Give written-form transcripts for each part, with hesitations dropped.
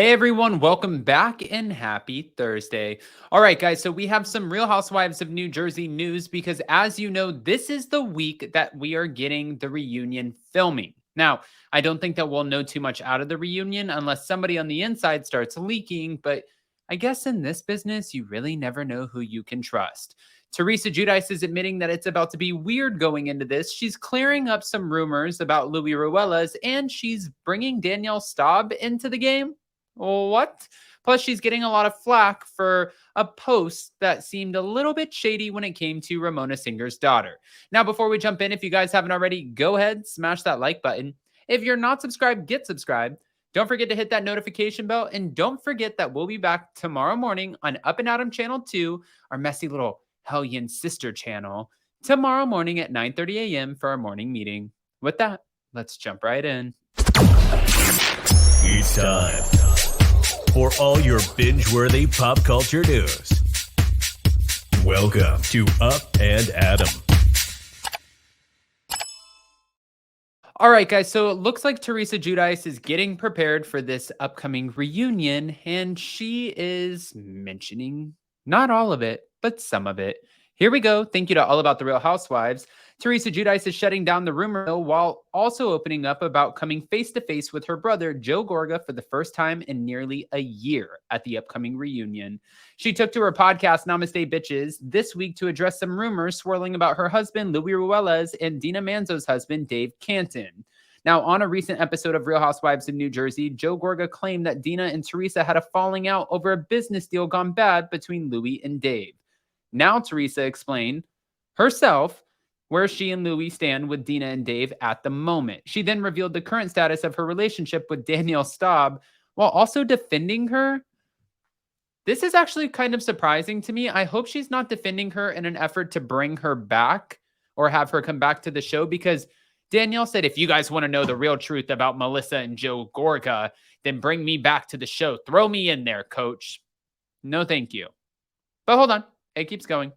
Hey everyone, welcome back and happy Thursday. All right, guys, so we have some Real Housewives of New Jersey news because, as you know, this is the week that we are getting the reunion filming. Now, I don't think that we'll know too much out of the reunion unless somebody on the inside starts leaking, but I guess in this business, you really never know who you can trust. Teresa Giudice is admitting that it's about to be weird going into this. She's clearing up some rumors about Louie Ruelas, and she's bringing Danielle Staub into the game. What? Plus, she's getting a lot of flack for a post that seemed a little bit shady when it came to Ramona Singer's daughter. Now, before we jump in, if you guys haven't already, go ahead, smash that like button. If you're not subscribed, get subscribed. Don't forget to hit that notification bell. And don't forget that we'll be back tomorrow morning on Up and Adam Channel 2, our messy little Hellion sister channel, tomorrow morning at 9:30 a.m. for our morning meeting. With that, let's jump right in. It's time for all your binge-worthy pop culture news. Welcome to Up and Adam. All right, guys, so it looks like Teresa Giudice is getting prepared for this upcoming reunion, and she is mentioning not all of it, but some of it. Here we go. Thank you to All About the Real Housewives. Teresa Giudice is shutting down the rumor mill while also opening up about coming face-to-face with her brother, Joe Gorga, for the first time in nearly a year at the upcoming reunion. She took to her podcast, Namaste Bitches, this week to address some rumors swirling about her husband, Louie Ruelas, and Dina Manzo's husband, Dave Canton. Now, on a recent episode of Real Housewives of New Jersey, Joe Gorga claimed that Dina and Teresa had a falling out over a business deal gone bad between Louie and Dave. Now, Teresa explained herself where she and Louie stand with Dina and Dave at the moment. She then revealed the current status of her relationship with Danielle Staub while also defending her. This is actually kind of surprising to me. I hope she's not defending her in an effort to bring her back or have her come back to the show, because Danielle said, if you guys want to know the real truth about Melissa and Joe Gorga, then bring me back to the show. Throw me in there, coach. No, thank you. But hold on. It keeps going.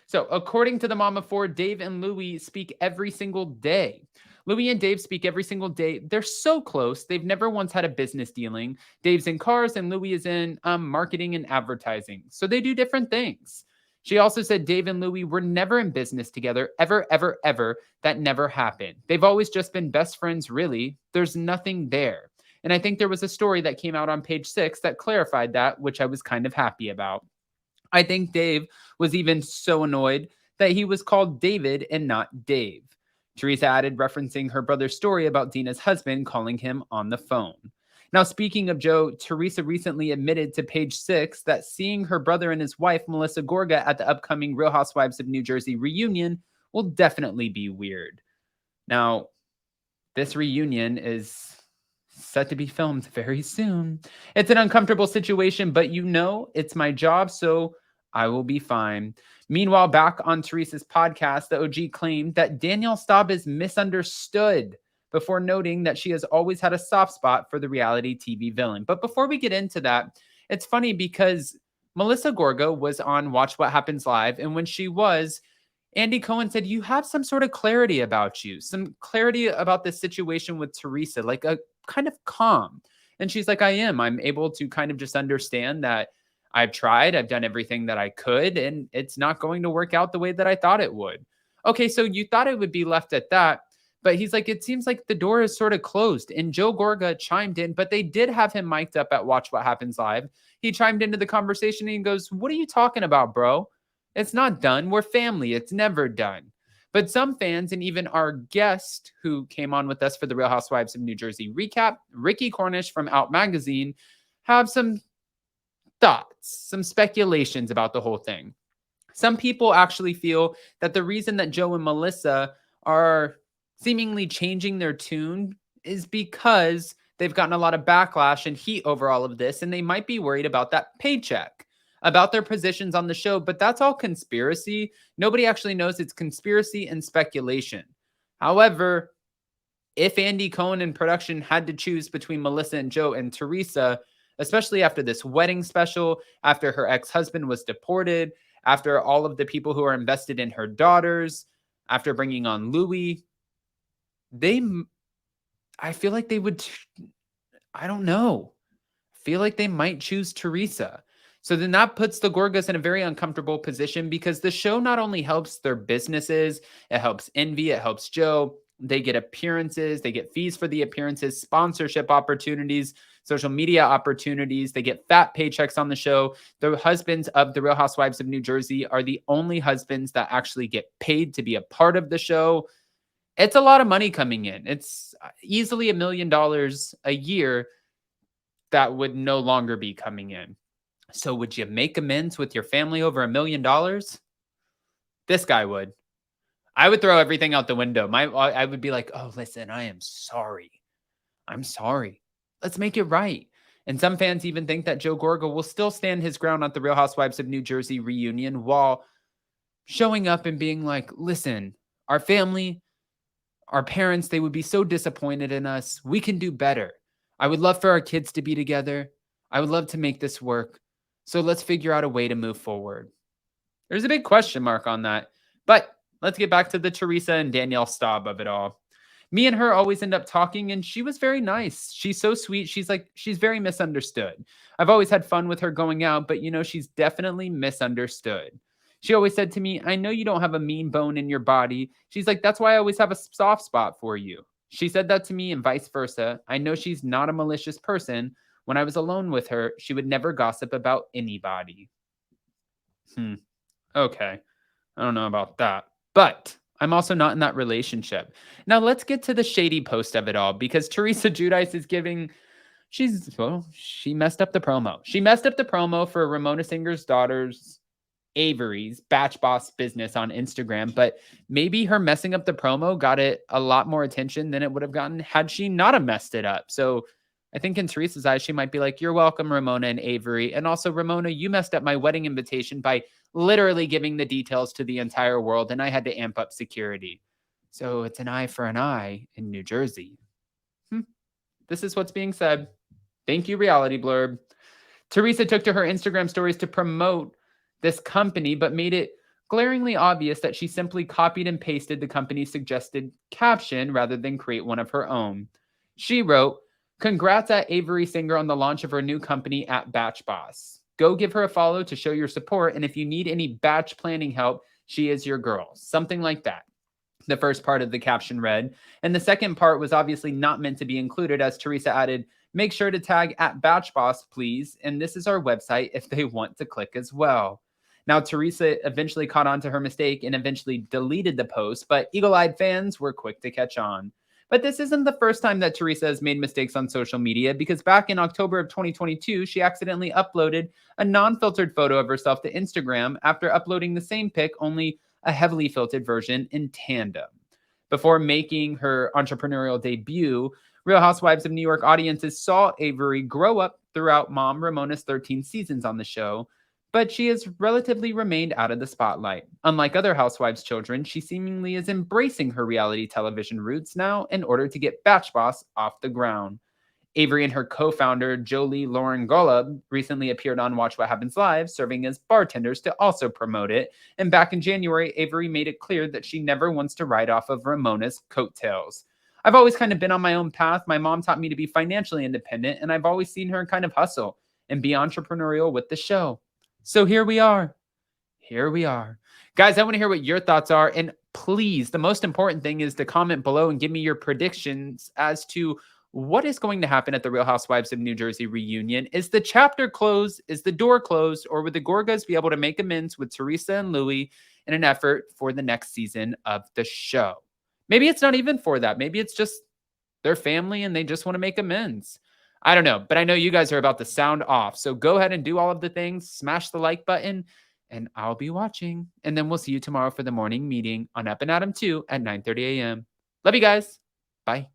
So, according to the mom of four, Dave and Louie speak every single day. Louie and Dave speak every single day. They're so close. They've never once had a business dealing. Dave's in cars and Louie is in marketing and advertising. So they do different things. She also said Dave and Louie were never in business together, ever, ever, ever. That never happened. They've always just been best friends, really. There's nothing there. And I think there was a story that came out on page 6 that clarified that, which I was kind of happy about. I think Dave was even so annoyed that he was called David and not Dave. Teresa added, referencing her brother's story about Dina's husband calling him on the phone. Now, speaking of Joe, Teresa recently admitted to page 6 that seeing her brother and his wife, Melissa Gorga, at the upcoming Real Housewives of New Jersey reunion will definitely be weird. Now, this reunion is set to be filmed very soon. It's an uncomfortable situation, but you know it's my job, so I will be fine. Meanwhile, back on Teresa's podcast, the OG claimed that Danielle Staub is misunderstood before noting that she has always had a soft spot for the reality TV villain. But before we get into that, it's funny because Melissa Gorga was on Watch What Happens Live, and when she was, Andy Cohen said, you have some sort of clarity about you, some clarity about this situation with Teresa, like a kind of calm. And she's like, I am. I'm able to kind of just understand that I've tried, I've done everything that I could, and it's not going to work out the way that I thought it would. Okay, so you thought it would be left at that, but he's like, it seems like the door is sort of closed. And Joe Gorga chimed in, but they did have him mic'd up at Watch What Happens Live. He chimed into the conversation and he goes, what are you talking about, bro? It's not done. We're family. It's never done. But some fans, and even our guest who came on with us for the Real Housewives of New Jersey recap, Ricky Cornish from Out Magazine, have some thoughts, some speculations about the whole thing. Some people actually feel that the reason that Joe and Melissa are seemingly changing their tune is because they've gotten a lot of backlash and heat over all of this, and they might be worried about that paycheck, about their positions on the show. But that's all conspiracy. Nobody actually knows. It's conspiracy and speculation. However, if Andy Cohen and production had to choose between Melissa and Joe and Teresa, especially after this wedding special, after her ex-husband was deported, after all of the people who are invested in her daughters, after bringing on Louie, I feel like they would, I don't know. feel like they might choose Teresa. So then that puts the Gorgas in a very uncomfortable position because the show not only helps their businesses, it helps Envy, it helps Joe. They get appearances, they get fees for the appearances, sponsorship opportunities, social media opportunities. They get fat paychecks on the show. The husbands of the Real Housewives of New Jersey are the only husbands that actually get paid to be a part of the show. It's a lot of money coming in. It's easily $1 million a year that would no longer be coming in. So would you make amends with your family over $1 million? This guy would. I would throw everything out the window. I would be like, "Oh, listen, I am sorry. I'm sorry. Let's make it right." And some fans even think that Joe Gorga will still stand his ground at the Real Housewives of New Jersey reunion while showing up and being like, "Listen, our family, our parents, they would be so disappointed in us. We can do better. I would love for our kids to be together. I would love to make this work. So let's figure out a way to move forward." There's a big question mark on that. But let's get back to the Teresa and Danielle Staub of it all. Me and her always end up talking, and she was very nice. She's so sweet. She's very misunderstood. I've always had fun with her going out, but she's definitely misunderstood. She always said to me, "I know you don't have a mean bone in your body." She's like, "That's why I always have a soft spot for you." She said that to me and vice versa. I know she's not a malicious person. When I was alone with her, she would never gossip about anybody. Okay. I don't know about that. But I'm also not in that relationship. Now let's get to the shady post of it all because Teresa Giudice is she messed up the promo. She messed up the promo for Ramona Singer's daughter's Avery's Batch Boss business on Instagram, but maybe her messing up the promo got it a lot more attention than it would have gotten had she not have messed it up. So I think in Teresa's eyes, she might be like, "You're welcome, Ramona and Avery. And also, Ramona, you messed up my wedding invitation by literally giving the details to the entire world, and I had to amp up security. So it's an eye for an eye in New Jersey." This is what's being said. Thank you, Reality Blurb. Teresa took to her Instagram stories to promote this company, but made it glaringly obvious that she simply copied and pasted the company's suggested caption rather than create one of her own. She wrote, "Congrats at Avery Singer on the launch of her new company at Batch Boss. Go give her a follow to show your support, and if you need any batch planning help, she is your girl." Something like that. The first part of the caption read, and the second part was obviously not meant to be included as Teresa added, "Make sure to tag at Batch Boss, please, and this is our website if they want to click as well." Now, Teresa eventually caught on to her mistake and eventually deleted the post, but eagle-eyed fans were quick to catch on. But this isn't the first time that Teresa has made mistakes on social media because back in October of 2022, she accidentally uploaded a non-filtered photo of herself to Instagram after uploading the same pic, only a heavily filtered version in tandem. Before making her entrepreneurial debut, Real Housewives of New York audiences saw Avery grow up throughout Mom Ramona's 13 seasons on the show, but she has relatively remained out of the spotlight. Unlike other Housewives children, she seemingly is embracing her reality television roots now in order to get Batch Boss off the ground. Avery and her co-founder, Jolie Lauren Golub, recently appeared on Watch What Happens Live, serving as bartenders to also promote it. And back in January, Avery made it clear that she never wants to ride off of Ramona's coattails. "I've always kind of been on my own path. My mom taught me to be financially independent, and I've always seen her kind of hustle and be entrepreneurial with the show. So here we are. Here we are." Guys, I want to hear what your thoughts are. And please, the most important thing is to comment below and give me your predictions as to what is going to happen at the Real Housewives of New Jersey reunion. Is the chapter closed? Is the door closed? Or would the Gorgas be able to make amends with Teresa and Louie in an effort for the next season of the show? Maybe it's not even for that. Maybe it's just their family and they just want to make amends. I don't know, but I know you guys are about to sound off. So go ahead and do all of the things, smash the like button, and I'll be watching. And then we'll see you tomorrow for the morning meeting on Up and Adam 2 at 9:30 a.m. Love you guys. Bye.